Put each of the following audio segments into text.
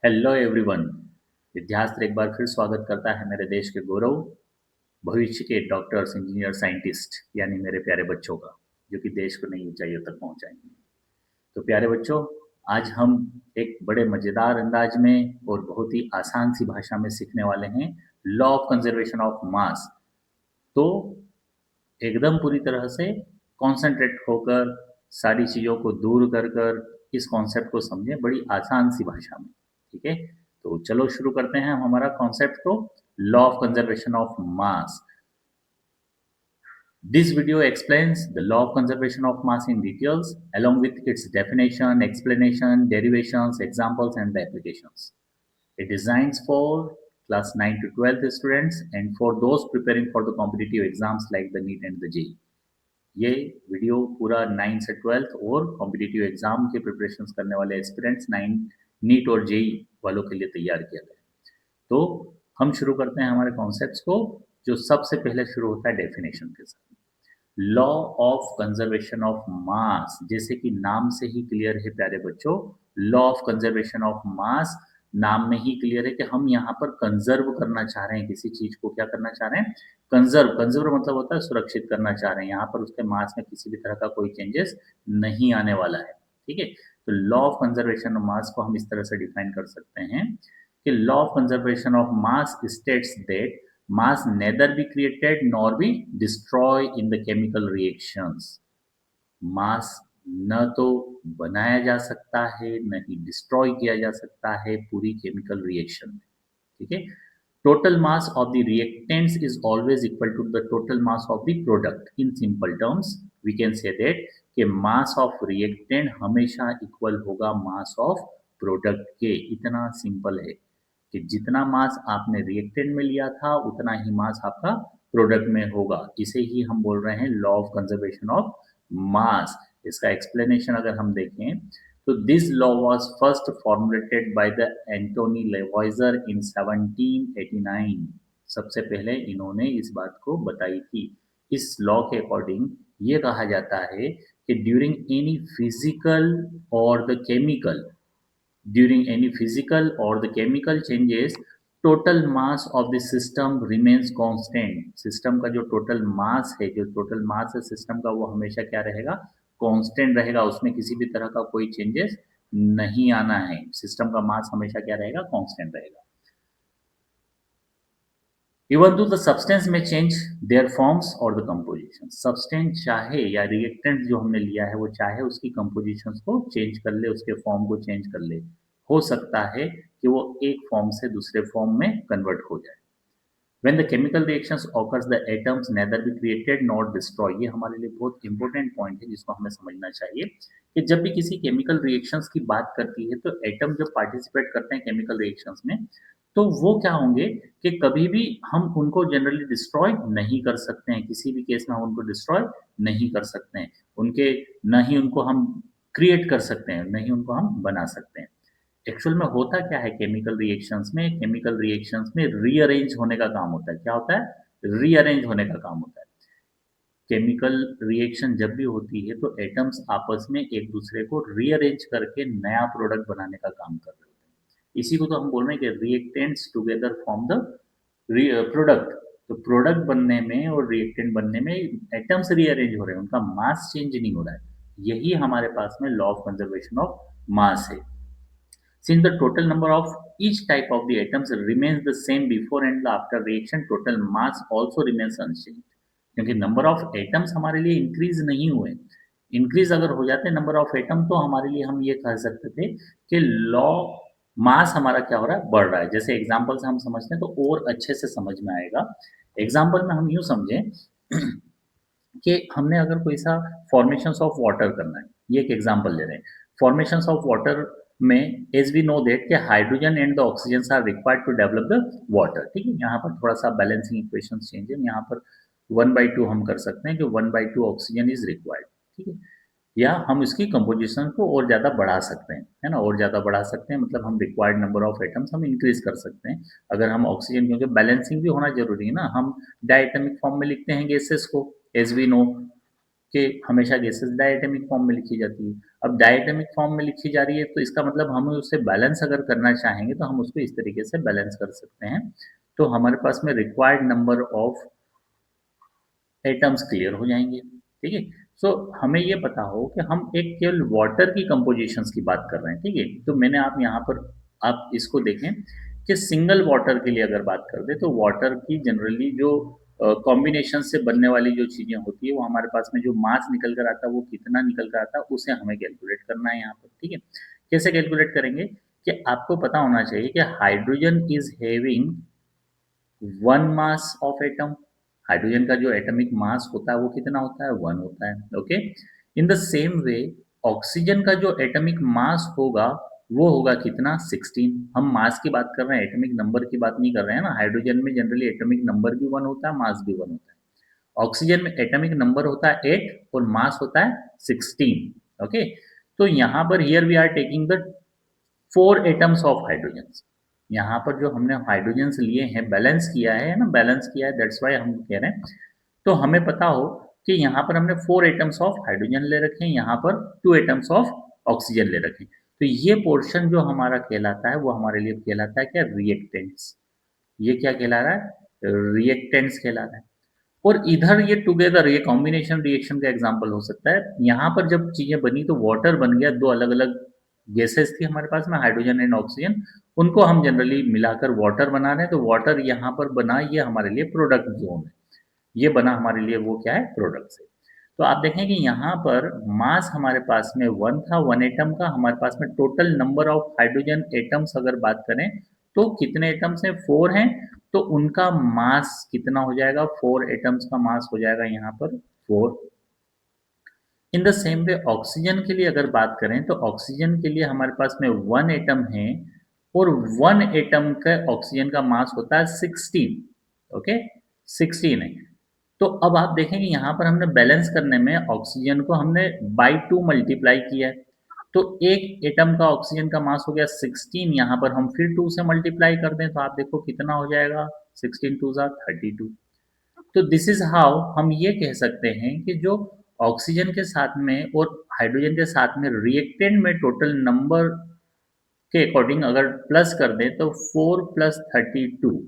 Hello everyone. विद्यास्त्र एक बार फिर स्वागत करता है मेरे देश के गौरव, भविष्य के डॉक्टर्स, इंजीनियर, साइंटिस्ट यानी मेरे प्यारे बच्चों का, जो कि देश को नई ऊंचाइयों तक पहुंचाएंगे। तो प्यारे बच्चों, आज हम एक बड़े मजेदार अंदाज में और बहुत ही आसान सी भाषा में सीखने वाले हैं लॉ ऑफ कंजर्वेशन ऑफ मास। तो एकदम पूरी तरह से कॉन्सेंट्रेट होकर सारी चीज़ों को दूर कर कर इस कॉन्सेप्ट को समझें बड़ी आसान सी भाषा में। ठीक है, तो चलो शुरू करते हैं हम हमारा कॉन्सेप्ट को। Law of conservation of mass. This video explains the law of conservation of mass in details, along with its definition, explanation, derivations, examples, and the applications. It designs for class 9 to 12 students and for those preparing for the competitive exams like the NEET and the JEE. ये video पूरा 9 से 12 और competitive exam के preparation करने वाले aspirants 9 NEET और JEE वालों के लिए तैयार किया गया है। तो हम शुरू करते हैं हमारे कॉन्सेप्ट्स को, जो सबसे पहले शुरू होता है डेफिनेशन के साथ। लॉ ऑफ कंजर्वेशन ऑफ मास, जैसे कि नाम से ही क्लियर है प्यारे बच्चों, लॉ ऑफ कंजर्वेशन ऑफ मास नाम में ही क्लियर है कि हम यहाँ पर कंजर्व करना चाह रहे हैं किसी चीज को। क्या करना चाह रहे हैं? कंजर्व। कंजर्व मतलब होता है सुरक्षित करना चाह रहे हैं। यहाँ पर उसके मास में किसी भी तरह का कोई चेंजेस नहीं आने वाला है। ठीक है, तो लॉ ऑफ कंजर्वेशन ऑफ मास को हम इस तरह से डिफाइन कर सकते हैं कि law of conservation of mass states that mass neither be created nor be destroyed in the chemical reactions. मास न तो बनाया जा सकता है न ही डिस्ट्रॉय किया जा सकता है पूरी केमिकल रिएक्शन में। ठीक है, total mass of the reactants is always equal to the total mass of the product. In simple terms we can say that कि mass of reactant हमेशा इक्वल होगा mass of product के। इतना simple है कि जितना मास आपने रिएक्टेंट में लिया था उतना ही मास आपका प्रोडक्ट में होगा। इसे ही हम बोल रहे हैं law of conservation of mass. इसका एक्सप्लेनेशन अगर हम देखें तो this law was first formulated by the Antoine Lavoisier in 1789। सबसे पहले इन्होंने इस बात को बताई थी। इस लॉ के अकॉर्डिंग ये कहा जाता है कि ड्यूरिंग एनी फिजिकल और the chemical during any physical or the chemical changes, total mass of the system remains constant. System का जो टोटल मास है, जो टोटल मास है सिस्टम का, वो हमेशा क्या रहेगा? कांस्टेंट रहेगा। उसमें किसी भी तरह का कोई चेंजेस नहीं आना है। सिस्टम का मास हमेशा क्या रहेगा? कांस्टेंट रहेगा। इवन दो द सब्सटेंस में चेंज देयर फॉर्म्स और द कंपोजिशन। सब्सटेंस चाहे या रिएक्टेंट जो हमने लिया है वो चाहे उसकी कंपोजिशन को चेंज कर ले, उसके फॉर्म को चेंज कर ले, हो सकता है कि वो एक फॉर्म से दूसरे फॉर्म में कन्वर्ट हो जाए। When the chemical reactions occurs, the atoms neither be created nor destroyed. ये हमारे लिए बहुत इंपॉर्टेंट पॉइंट है जिसको हमें समझना चाहिए कि जब भी किसी केमिकल रिएक्शंस की बात करती है तो एटम जब पार्टिसिपेट करते हैं केमिकल रिएक्शंस में, तो वो क्या होंगे कि कभी भी हम उनको जनरली डिस्ट्रॉय नहीं कर सकते हैं। किसी भी केस में हम उनको डिस्ट्रॉय नहीं कर सकते हैं। उनके न ही उनको हम क्रिएट कर सकते हैं, न ही उनको हम बना सकते हैं। एक्चुअल में होता क्या है केमिकल रिएक्शंस में? केमिकल रिएक्शंस में रीअरेंज होने का काम होता है। क्या होता है? रीअरेंज होने का काम होता है। केमिकल रिएक्शन जब भी होती है तो एटम्स आपस में एक दूसरे को रीअरेंज करके नया प्रोडक्ट बनाने का काम कर रहे होते हैं। इसी को तो हम बोल रहे हैं कि reactants together form the product. तो प्रोडक्ट बनने में और रिएक्टेंट बनने में एटम्स रीअरेंज हो रहे हैं, उनका मास चेंज नहीं हो रहा है। यही हमारे पास में लॉ ऑफ कंजर्वेशन ऑफ मास है। Since the total number of each type of the atoms remains the same before and after reaction, total mass also remains unchanged. क्योंकि नंबर ऑफ एटम्स हमारे लिए इंक्रीज नहीं हुए। इंक्रीज अगर हो जाते number of atom तो हमारे लिए हम ये कह सकते थे कि लॉ मास हमारा क्या हो रहा है? बढ़ रहा है। जैसे एग्जाम्पल से हम समझते हैं तो और अच्छे से समझ में आएगा। एग्जाम्पल में हम यूं समझें कि हमने अगर कोई सा फॉर्मेशन ऑफ वाटर करना है, ये एक एग्जांपल ले रहे हैं। फॉर्मेशन ऑफ वाटर में एज वी नो दैट कि hydrogen and the oxygen are required to develop the water. ठीक है, यहाँ पर थोड़ा सा बैलेंसिंग इक्वेशन चेंज है। यहाँ पर 1/2 हम कर सकते हैं कि 1/2 ऑक्सीजन इज रिक्वायर्ड। ठीक है, या हम इसकी कंपोजिशन को और ज़्यादा बढ़ा सकते हैं, है ना? और ज़्यादा बढ़ा सकते हैं मतलब हम रिक्वायर्ड नंबर ऑफ एटम्स हम इंक्रीज कर सकते हैं। अगर हम ऑक्सीजन, क्योंकि बैलेंसिंग भी होना जरूरी है ना, हम डायटोमिक फॉर्म में लिखते हैं गैसेस को एज वी नो। कि हमेशा गैसेस डायटोमिक फॉर्म में लिखी जाती है। अब डायटोमिक फॉर्म में लिखी जा रही है तो इसका मतलब हम उसे बैलेंस अगर करना चाहेंगे तो हम उसको इस तरीके से बैलेंस कर सकते हैं। तो हमारे पास में required number of atoms clear हो जाएंगे। ठीक है। सो हमें ये पता हो कि हम एक केवल वाटर की कंपोजिशंस की बात कर रहे हैं। ठीक है। तो मैंने आप यहाँ पर आप इसको देखें कि सिंगल वाटर के लिए अगर बात कर दे तो वाटर की जनरली जो कॉम्बिनेशन से बनने वाली जो चीज़ें होती है वो हमारे पास में जो मास निकल कर आता है वो कितना निकल कर आता है उसे हमें कैलकुलेट करना है यहाँ पर। ठीक है। कैसे कैलकुलेट करेंगे कि आपको पता होना चाहिए कि hydrogen is having one mass of atom. Hydrogen का जो एटॉमिक मास होता है वो कितना होता है, वन होता है। Okay. In the same way oxygen का जो एटॉमिक मास होगा वो होगा कितना, 16। हम मास की बात कर रहे हैं, एटॉमिक नंबर की बात नहीं कर रहे हैं ना। हाइड्रोजन में जनरली एटॉमिक नंबर भी वन होता है, मास भी वन होता है। ऑक्सीजन में एटॉमिक नंबर होता है 8 और मास होता है 16। ओके। तो यहाँ पर here we are taking the 4 atoms of hydrogen. यहाँ पर जो हमने हाइड्रोजन लिए हैं बैलेंस किया है ना, बैलेंस किया है, दैट्स वाई हम कह रहे हैं। तो हमें पता हो कि यहाँ पर हमने 4 एटम्स ऑफ हाइड्रोजन ले रखे हैं, यहाँ पर 2 एटम्स ऑफ ऑक्सीजन ले रखे हैं। तो ये पोर्शन जो हमारा कहलाता है वो हमारे लिए कहलाता है क्या, रिएक्टेंट्स। ये क्या कहला रहा है, रिएक्टेंट्स कहला रहा है। और इधर ये टुगेदर, ये कॉम्बिनेशन रिएक्शन का एग्जांपल हो सकता है। यहाँ पर जब चीजें बनी तो वाटर बन गया, दो अलग अलग गैसेस थी हमारे पास में, हाइड्रोजन एंड ऑक्सीजन, उनको हम जनरली मिलाकर वाटर बना रहे हैं। तो वाटर यहाँ पर बना, ये हमारे लिए प्रोडक्ट जोन है। ये बना हमारे लिए वो क्या है, प्रोडक्ट है। तो आप देखें कि यहाँ पर मास हमारे पास में वन था, वन एटम का। हमारे पास में total number of hydrogen atoms अगर बात करें तो कितने एटम्स हैं, 4 हैं। तो उनका मास कितना हो जाएगा, 4 एटम्स का मास हो जाएगा यहाँ पर 4। In the same way oxygen के लिए अगर बात करें तो ऑक्सीजन के लिए हमारे पास में वन एटम है और वन एटम का ऑक्सीजन का मास होता है 16। ओके, 16 है। तो अब आप देखेंगे यहाँ पर हमने बैलेंस करने में ऑक्सीजन को हमने बाई 2 मल्टीप्लाई किया है। तो एक एटम का ऑक्सीजन का मास हो गया 16, यहाँ पर हम फिर 2 से मल्टीप्लाई कर दें तो आप देखो कितना हो जाएगा, 16 टू ज़ा 32। तो दिस इज हाउ हम ये कह सकते हैं कि जो ऑक्सीजन के साथ में और हाइड्रोजन के साथ में रिएक्टेंट में टोटल नंबर के अकॉर्डिंग अगर प्लस कर दें तो 4 प्लस 32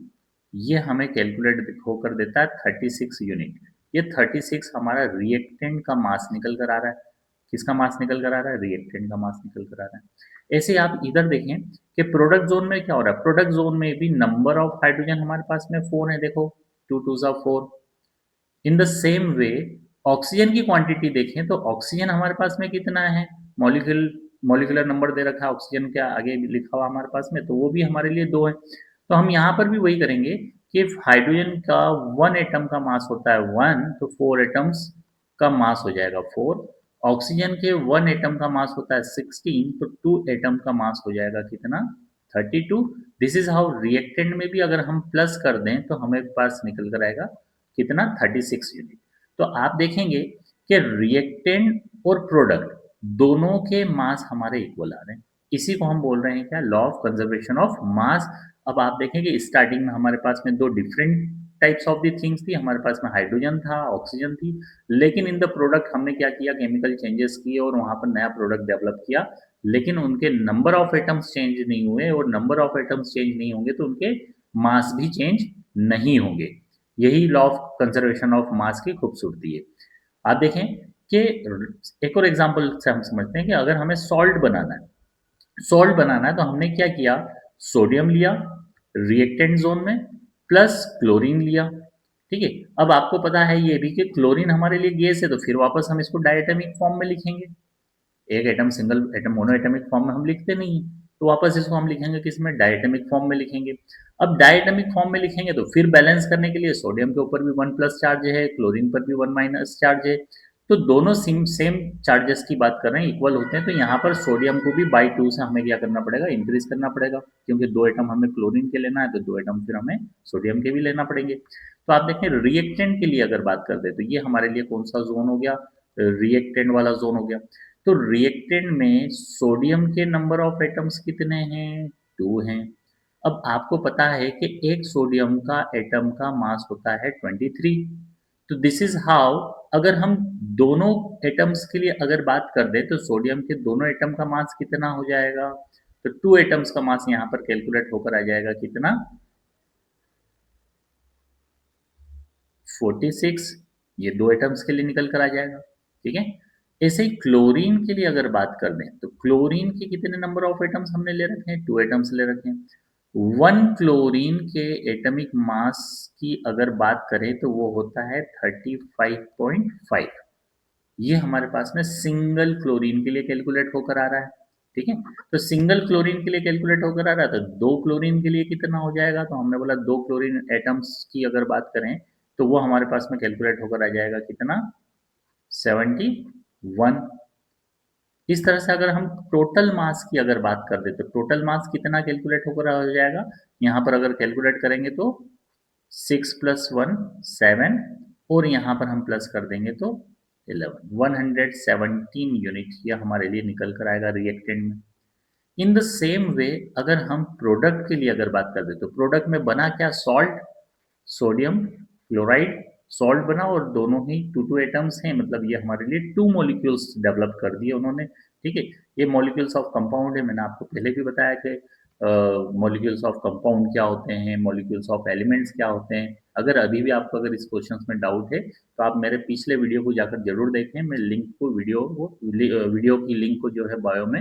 ये हमें कैलकुलेट होकर देता है 36 यूनिट। ये 36 हमारा रिएक्टेंट का मास निकल कर आ रहा है। किसका मास निकल कर आ रहा है, रिएक्टेंट का मास निकल कर आ रहा है। ऐसे आप इधर देखें कि प्रोडक्ट जोन में क्या हो रहा है, प्रोडक्ट जोन में भी नंबर ऑफ हाइड्रोजन हमारे पास में 4 है, देखो 2 टू ज़ा 4। In the same way oxygen की क्वांटिटी देखें तो ऑक्सीजन हमारे पास में कितना है, मॉलिक्यूल मॉलिक्यूलर नंबर दे रखा है ऑक्सीजन के आगे लिखा हुआ हमारे पास में, तो वो भी हमारे लिए 2 है। तो हम यहाँ पर भी वही करेंगे कि हाइड्रोजन का वन एटम का मास होता है 1, तो 4 एटम्स का मास हो जाएगा 4। ऑक्सीजन के वन एटम का मास होता है 16, तो 2 एटम का मास हो जाएगा कितना, 32। दिस इज हाउ रिएक्टेंट में भी अगर हम प्लस कर दें तो हमें पास निकल कर आएगा कितना, 36 यूनिट। तो आप देखेंगे कि रिएक्टेंट और प्रोडक्ट दोनों के मास हमारे इक्वल आ रहे हैं। इसी को हम बोल रहे हैं क्या, लॉ ऑफ कंजर्वेशन ऑफ मास। अब आप देखेंगे स्टार्टिंग में हमारे पास में दो different types of the things थी, हमारे पास में हाइड्रोजन था, ऑक्सीजन थी। लेकिन इन द प्रोडक्ट हमने क्या किया, केमिकल चेंजेस किए और वहां पर नया प्रोडक्ट डेवलप किया। लेकिन उनके नंबर ऑफ एटम्स चेंज नहीं हुए, और नंबर ऑफ एटम्स चेंज नहीं होंगे तो उनके मास भी चेंज नहीं होंगे। यही लॉ ऑफ कंजर्वेशन ऑफ मास की खूबसूरती है। आप देखें कि एक और एग्जांपल से हम समझते हैं कि अगर हमें सॉल्ट बनाना है, सॉल्ट बनाना है तो हमने क्या किया, सोडियम लिया रिएक्टेंट जोन में, प्लस क्लोरीन लिया। ठीक है। अब आपको पता है ये भी कि क्लोरीन हमारे लिए गैस है, तो फिर वापस हम इसको डायटोमिक फॉर्म में लिखेंगे। एक atom single atom mono atomic form में हम लिखते नहीं हैं, तो वापस इसको हम लिखेंगे किसमें, डायटमिक फॉर्म में लिखेंगे। अब डायटमिक फॉर्म में लिखेंगे तो फिर बैलेंस करने के लिए सोडियम के ऊपर भी 1 प्लस चार्ज है, क्लोरीन पर भी 1 माइनस चार्ज है। तो दोनों सेम चार्जेस की बात कर रहे हैं, इक्वल होते हैं। तो यहाँ पर सोडियम को भी बाई 2 से हमें क्या करना पड़ेगा, इंक्रीज करना पड़ेगा, क्योंकि 2 एटम हमें क्लोरीन के लेना है तो 2 एटम फिर हमें सोडियम के भी लेना पड़ेंगे। तो आप देखें रिएक्टेंट के लिए अगर बात करते हैं तो ये हमारे लिए कौन सा जोन हो गया, रिएक्टेंट वाला जोन हो गया। तो रिएक्टेंट में सोडियम के नंबर ऑफ एटम्स कितने हैं, 2 हैं। अब आपको पता है कि एक सोडियम का एटम का मास होता है 23। तो दिस इज हाउ अगर हम दोनों एटम्स के लिए अगर बात कर दें तो सोडियम के दोनों एटम का मास कितना हो जाएगा? तो 2 एटम्स का मास यहाँ पर कैलकुलेट होकर आ जाएगा कितना? 46। ये 2 एटम्स के लिए निकल कर आ जाएगा, ठीक है? ऐसे ही क्लोरीन के लिए अगर बात कर दें, तो क्लोरीन के कितने नंबर ऑफ एटम्स हमने ले रखे हैं? 2 एटम्स ले रखे हैं। 1 क्लोरीन के एटॉमिक मास की अगर बात करें तो वो होता है 35.5। ये हमारे पास में सिंगल क्लोरीन के लिए कैलकुलेट होकर आ रहा है, ठीक है? तो सिंगल क्लोरीन के लिए कैलकुलेट होकर आ रहा है, तो 2 क्लोरीन के लिए कितना हो जाएगा? तो हमने बोला 2 क्लोरीन एटम्स की अगर बात करें, तो वो हमारे पास में कैलकुलेट होकर आ जाएगा कितना? 71। इस तरह से अगर हम टोटल मास की अगर बात कर दें, तो टोटल मास कितना कैलकुलेट होकर आ जाएगा? यहाँ पर अगर कैलकुलेट करेंगे तो 6 + 1 7, और यहाँ पर हम प्लस कर देंगे तो 11 117 यूनिट ये हमारे लिए निकल कर आएगा रिएक्टेंट में। इन द सेम वे अगर हम प्रोडक्ट के लिए अगर बात कर दे, तो प्रोडक्ट में बना क्या? सॉल्ट, सोडियम क्लोराइड, सॉल्ट बना, और दोनों ही टू टू एटम्स हैं, मतलब ये हमारे लिए 2 मॉलिक्यूल्स डेवलप कर दिए उन्होंने, ठीक है? ये मॉलिक्यूल्स ऑफ कंपाउंड है। मैंने आपको पहले भी बताया कि मॉलिक्यूल्स ऑफ कंपाउंड क्या होते हैं, मॉलिक्यूल्स ऑफ एलिमेंट्स क्या होते हैं। अगर अभी भी आपको अगर इस क्वेश्चन में डाउट है तो आप मेरे पिछले वीडियो को जाकर जरूर देखें। मैं लिंक को वीडियो की लिंक को जो है बायो में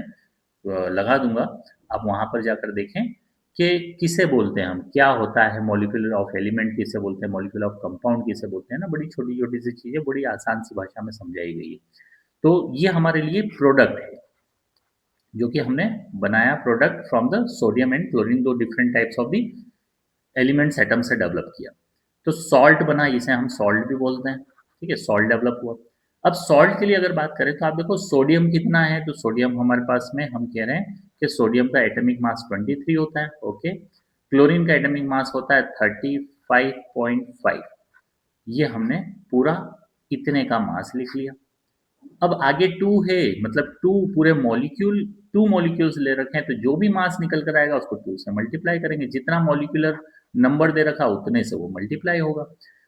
लगा दूंगा, आप वहां पर जाकर देखें कि किसे बोलते हैं हम, क्या होता है मॉलिक्यूल ऑफ एलिमेंट, किसे बोलते हैं मॉलिक्यूल ऑफ कंपाउंड, किसे बोलते हैं ना। बड़ी छोटी छोटी सी चीजें बड़ी आसान सी भाषा में समझाई गई है। तो ये हमारे लिए प्रोडक्ट है जो कि हमने बनाया, product from the sodium and chlorine, दो different types of the elements atom से डेवलप किया। तो सॉल्ट बना, इसे हम सॉल्ट भी बोलते हैं, ठीक है? सॉल्ट डेवलप हुआ। अब सॉल्ट के लिए अगर बात करें तो आप देखो सोडियम कितना है, तो सोडियम हमारे पास में हम कह रहे हैं कि सोडियम का एटॉमिक मास 23 होता है, ओके। क्लोरीन का एटॉमिक मास होता है 35.5। ये हमने पूरा इतने का मास लिख लिया। अब आगे 2 है, मतलब 2 पूरे मॉलिक्यूल, 2 मॉलिक्यूल्स ले रखे हैं, तो जो भी मास निकल कर आएगा उसको 2 से मल्टीप्लाई करेंगे, जितना मॉलिक्यूलर नंबर दे रखा उतने से वो मल्टीप्लाई होगा।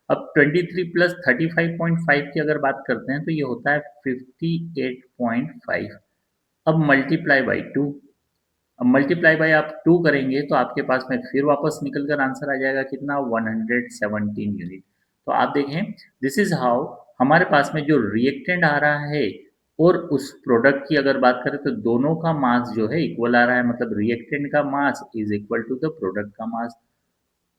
अब 23 प्लस 35.5 की अगर बात करते हैं तो ये होता है 58.5। अब मल्टीप्लाई बाई 2, अब मल्टीप्लाई बाई आप 2 करेंगे तो आपके पास में फिर वापस निकल कर आंसर आ जाएगा कितना? 117 यूनिट। तो आप देखें, दिस इज हाउ हमारे पास में जो रिएक्टेंट आ रहा है और उस प्रोडक्ट की अगर बात करें तो दोनों का मास जो है इक्वल आ रहा है, मतलब रिएक्टेंट का mass is equal to the product का मास।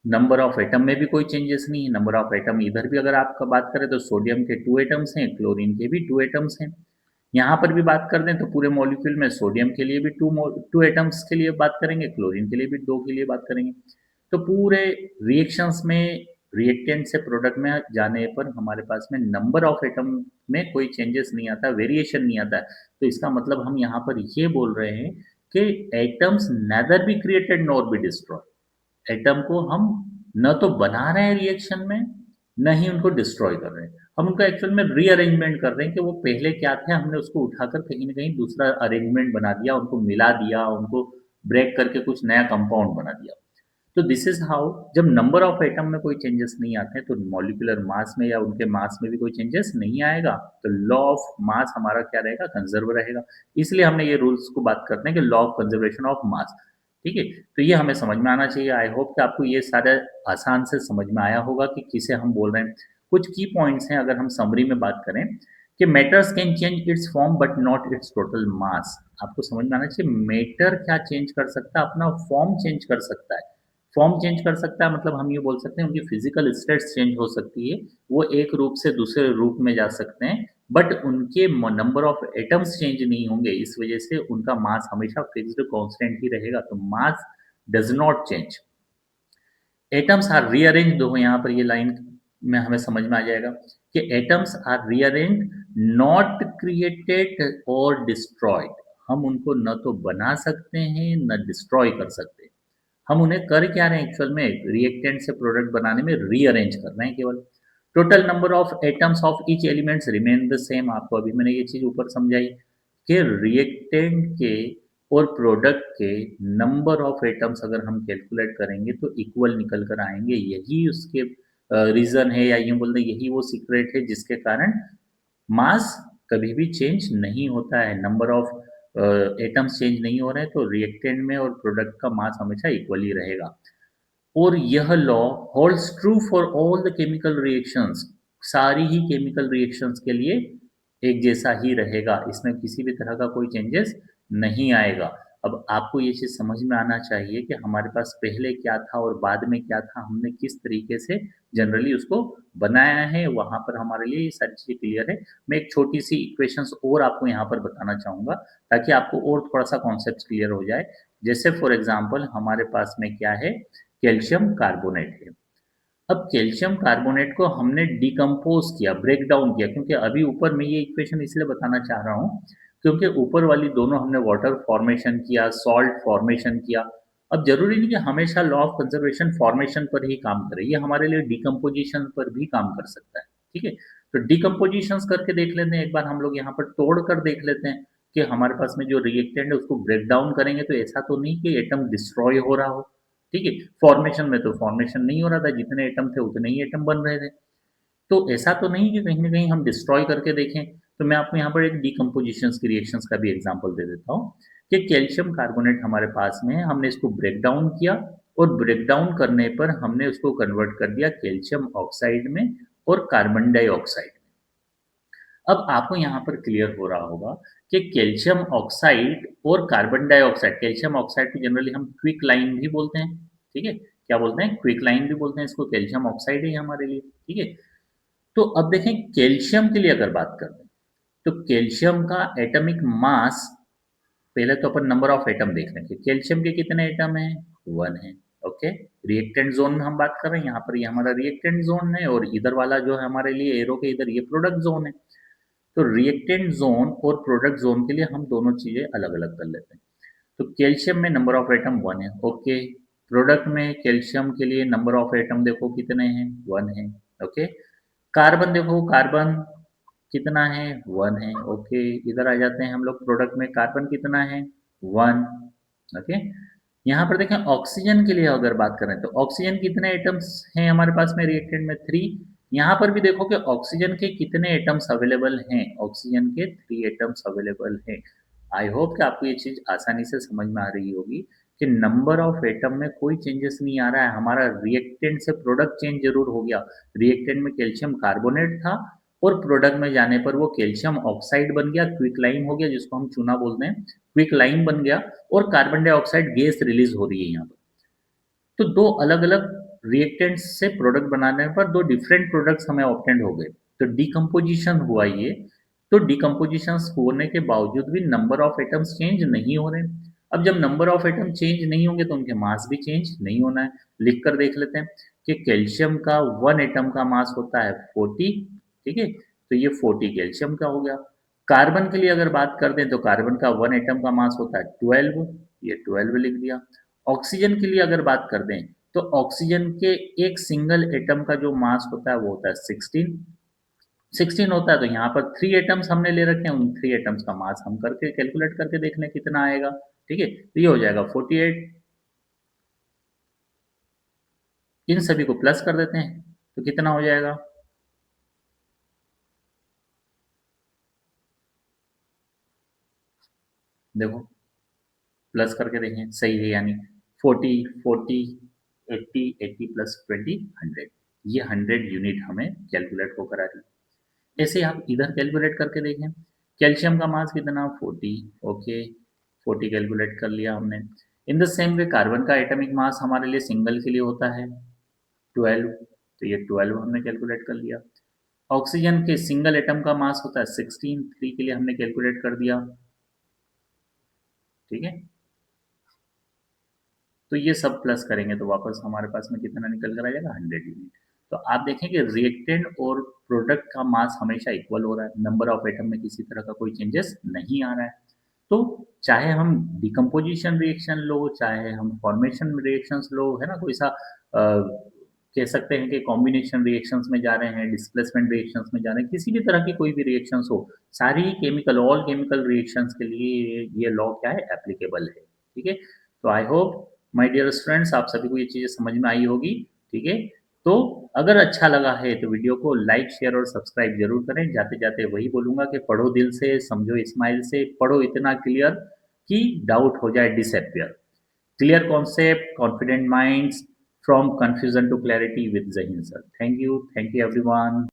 नंबर ऑफ एटम में भी कोई चेंजेस नहीं है। नंबर ऑफ एटम इधर भी अगर आपका बात करें तो सोडियम के 2 एटम्स हैं, क्लोरीन के भी 2 एटम्स हैं। यहाँ पर भी बात कर दें तो पूरे मॉलिक्यूल में सोडियम के लिए भी टू एटम्स के लिए बात करेंगे, क्लोरीन के लिए भी 2 के लिए बात करेंगे। तो पूरे रिएक्शंस में रिएक्टेंट से प्रोडक्ट में जाने पर हमारे पास में नंबर ऑफ एटम में कोई चेंजेस नहीं आता, वेरिएशन नहीं आता है। तो इसका मतलब हम यहाँ पर ये बोल रहे हैं कि atoms nether be created nor be destroy. Atom को हम न तो बना रहे हैं रिएक्शन में, न ही उनको डिस्ट्रॉय कर रहे हैं। हम उनका एक्चुअल में रीअरेंजमेंट कर रहे हैं कि वो पहले क्या थे, हमने उसको उठाकर कहीं ना कहीं दूसरा अरेंजमेंट बना दिया, उनको मिला दिया, उनको ब्रेक करके कुछ नया कंपाउंड बना दिया। तो दिस इज हाउ जब नंबर ऑफ एटम में कोई चेंजेस नहीं आते हैं तो मॉलिक्यूलर मास में या उनके मास में भी कोई चेंजेस नहीं आएगा, तो लॉ ऑफ मास हमारा क्या रहेगा? कंजर्व रहेगा। इसलिए हमने ये रूल्स को बात करते हैं कि लॉ ऑफ कंजर्वेशन ऑफ मास, ठीक है? तो ये हमें समझ में आना चाहिए। आई होप कि आपको ये सारा आसान से समझ में आया होगा कि किसे हम बोल रहे हैं। कुछ की पॉइंट्स हैं अगर हम समरी में बात करें कि matters can change it's form but not it's total mass. आपको समझ में आना चाहिए मैटर क्या चेंज कर सकता है? अपना फॉर्म चेंज कर सकता है। फॉर्म चेंज कर सकता है मतलब हम ये बोल सकते हैं उनकी फिजिकल स्टेट्स चेंज हो सकती है, वो एक रूप से दूसरे रूप में जा सकते हैं, बट उनके नंबर ऑफ एटम्स चेंज नहीं होंगे। इस वजह से उनका मास हमेशा फिक्स्ड कांस्टेंट ही रहेगा। तो mass does not change. Atoms are rearrange, देखो यहाँ पर ये लाइन में हमें समझ में आ जाएगा कि atoms are rearrange not created और डिस्ट्रॉयड। हम उनको न तो बना सकते हैं न डिस्ट्रॉय कर सकते हैं। हम उन्हें कर क्या रहे हैं एक्चुअल में? रिएक्टेंट से प्रोडक्ट बनाने में रीअरेंज कर रहे हैं केवल। Total number of atoms of each elements remain the same. आपको अभी मैंने ये चीज ऊपर समझाई कि रिएक्टेंट के और प्रोडक्ट के नंबर ऑफ एटम्स अगर हम कैलकुलेट करेंगे तो इक्वल निकल कर आएंगे। यही उसके रीजन है, या यूं बोलते हैं यही वो सीक्रेट है जिसके कारण मास कभी भी चेंज नहीं होता है, नंबर ऑफ एटम्स चेंज नहीं हो रहे हैं, तो रिएक्टेंट में और प्रोडक्ट का मास हमेशा इक्वल ही रहेगा। और यह law holds true for all the chemical reactions, सारी ही केमिकल रिएक्शंस के लिए एक जैसा ही रहेगा, इसमें किसी भी तरह का कोई चेंजेस नहीं आएगा। अब आपको ये चीज़ समझ में आना चाहिए कि हमारे पास पहले क्या था और बाद में क्या था, हमने किस तरीके से जनरली उसको बनाया है, वहाँ पर हमारे लिए ये सारी चीज़ें क्लियर है। मैं एक छोटी सी इक्वेशंस और आपको यहाँ पर बताना चाहूँगा, ताकि आपको और थोड़ा सा कॉन्सेप्ट क्लियर हो जाए। जैसे फॉर एग्जाम्पल हमारे पास में क्या है, कैल्शियम कार्बोनेट है। अब कैल्शियम कार्बोनेट को हमने डिकम्पोज किया, ब्रेक डाउन किया, क्योंकि अभी ऊपर मैं ये इक्वेशन इसलिए बताना चाह रहा हूँ क्योंकि ऊपर वाली दोनों हमने वाटर फॉर्मेशन किया, सॉल्ट फॉर्मेशन किया। अब जरूरी नहीं कि हमेशा लॉ ऑफ कंजर्वेशन फॉर्मेशन पर ही काम करे, ये हमारे लिए डिकम्पोजिशन पर भी काम कर सकता है। ठीक है, तो डिकम्पोजिशन करके देख लेते हैं, एक बार हम लोग यहाँ पर तोड़ कर देख लेते हैं कि हमारे पास में जो रिएक्टेंट है उसको ब्रेक डाउन करेंगे तो ऐसा तो नहीं कि एटम डिस्ट्रॉय हो रहा हो। ठीक है, फॉर्मेशन में तो फॉर्मेशन नहीं हो रहा था, जितने एटम थे उतने ही एटम बन रहे थे। तो ऐसा तो नहीं कि कहीं ना कहीं हम डिस्ट्रॉय करके देखें। तो मैं आपको यहाँ पर एक डिकम्पोजिशन की रिएक्शंस का भी एग्जांपल दे देता हूँ कि कैल्शियम कार्बोनेट हमारे पास में है, हमने इसको ब्रेक डाउन किया और ब्रेक डाउन करने पर हमने उसको कन्वर्ट कर दिया कैल्शियम ऑक्साइड में और कार्बन डाइऑक्साइड। अब आपको यहाँ पर क्लियर हो रहा होगा कि कैल्शियम ऑक्साइड और कार्बन डाइऑक्साइड, कैल्शियम ऑक्साइड को जनरली हम क्विक लाइन भी बोलते हैं। ठीक है, क्या बोलते हैं, क्विक लाइन भी बोलते हैं इसको, कैल्शियम ऑक्साइड है हमारे लिए। ठीक है, तो अब देखें कैल्शियम के लिए अगर बात करते हैं तो कैल्शियम का एटॉमिक मास, पहले तो अपन नंबर ऑफ एटम देख लेंगे, कैल्शियम के कितने एटम हैं, 1 है। ओके, रिएक्टेंट जोन में हम बात कर रहे हैं, यहाँ पर ये हमारा रिएक्टेंट जोन है और इधर वाला जो है हमारे लिए एरो के इधर, ये प्रोडक्ट जोन है। तो रिएक्टेंट जोन और प्रोडक्ट जोन के लिए हम दोनों चीजें अलग अलग कर लेते हैं। तो कैल्शियम में नंबर ऑफ एटम 1 है। ओके, प्रोडक्ट में कैल्शियम के लिए नंबर ऑफ एटम देखो कितने हैं, 1 है। ओके, कार्बन देखो, कार्बन कितना है, 1 है। ओके, इधर आ जाते हैं हम लोग, प्रोडक्ट में कार्बन कितना है, 1। ओके, यहाँ पर देखें ऑक्सीजन के लिए अगर बात करें तो ऑक्सीजन कितने एटम्स हैं हमारे पास में रिएक्टेंट में, 3। यहाँ पर भी देखो कि ऑक्सीजन के कितने एटम्स अवेलेबल हैं, ऑक्सीजन के 3 एटम्स अवेलेबल हैं। आई होप कि आपको ये चीज आसानी से समझ में आ रही होगी कि नंबर ऑफ एटम में कोई चेंजेस नहीं आ रहा है, हमारा रिएक्टेंट से प्रोडक्ट चेंज जरूर हो गया। रिएक्टेंट में कैल्शियम कार्बोनेट था और प्रोडक्ट में जाने पर वो कैल्शियम ऑक्साइड बन गया, क्विक लाइन हो गया, जिसको हम चूना बोलते हैं, क्विक लाइन बन गया, और कार्बन डाइऑक्साइड गैस रिलीज हो रही है यहाँ पर। तो दो अलग अलग रिएक्टेंट्स से प्रोडक्ट बनाने पर दो डिफरेंट प्रोडक्ट्स हमें ऑब्टेंड हो गए, तो डिकम्पोजिशन हुआ ये। तो डिकम्पोजिशन होने के बावजूद भी नंबर ऑफ एटम्स चेंज नहीं हो रहे। अब जब नंबर ऑफ एटम चेंज नहीं होंगे तो उनके मास भी चेंज नहीं होना है। लिख कर देख लेते हैं कि कैल्शियम का 1 एटम का मास होता है 40। ठीक है, तो ये 40 कैल्शियम का हो गया। कार्बन के लिए अगर बात कर दें तो कार्बन का 1 एटम का मास होता है 12, ये 12 लिख दिया। ऑक्सीजन के लिए अगर बात कर दें तो ऑक्सीजन के एक सिंगल एटम का जो मास होता है वो होता है 16 होता है। तो यहाँ पर 3 एटम्स हमने ले रखे हैं, उन 3 एटम्स का मास हम करके कैलकुलेट करके देख लें कितना आएगा। ठीक है, तो ये हो जाएगा 48। इन सभी को प्लस कर देते हैं तो कितना हो जाएगा, देखो प्लस करके देखें सही है, यानी 40 40 80 80 प्लस 20 100, ये 100 यूनिट हमें कैलकुलेट होकर आ रही है। ऐसे आप इधर कैलकुलेट करके देखें, कैल्शियम का मास कितना 40। ओके, 40 कैलकुलेट कर लिया हमने। In the same way carbon का एटॉमिक मास हमारे लिए सिंगल के लिए होता है 12, तो ये 12 हमने कैलकुलेट कर लिया। ऑक्सीजन के सिंगल एटम का मास होता है 16, 3 के लिए हमने कैलकुलेट कर दिया। ठीक है, तो ये सब प्लस करेंगे तो वापस हमारे पास में कितना निकल कर आ जाएगा, 100 यूनिट। तो आप देखें कि रिएक्टेंट और प्रोडक्ट का मास हमेशा इक्वल हो रहा है, नंबर ऑफ एटम में किसी तरह का कोई चेंजेस नहीं आ रहा है। तो चाहे हम डिकम्पोजिशन रिएक्शन लो, चाहे हम फॉर्मेशन रिएक्शंस लो, है ना, कोई सा कह सकते हैं कि कॉम्बिनेशन रिएक्शंस में जा रहे हैं, डिस्प्लेसमेंट रिएक्शंस में जा रहे हैं, किसी भी तरह की कोई भी रिएक्शंस हो, सारी केमिकल, ऑल केमिकल रिएक्शंस के लिए ये लॉ क्या है, एप्लीकेबल है। ठीक है, तो I hope my dear students आप सभी को ये चीज़ें समझ में आई होगी। ठीक है, तो अगर अच्छा लगा है तो वीडियो को लाइक, शेयर और सब्सक्राइब ज़रूर करें। जाते-जाते वही बोलूँगा कि पढ़ो दिल से, समझो स्माइल से, पढ़ो इतना क्लियर कि डाउट हो जाए disappear. Clear concept, confident minds, from confusion to clarity with Zaheer sir. Thank you everyone.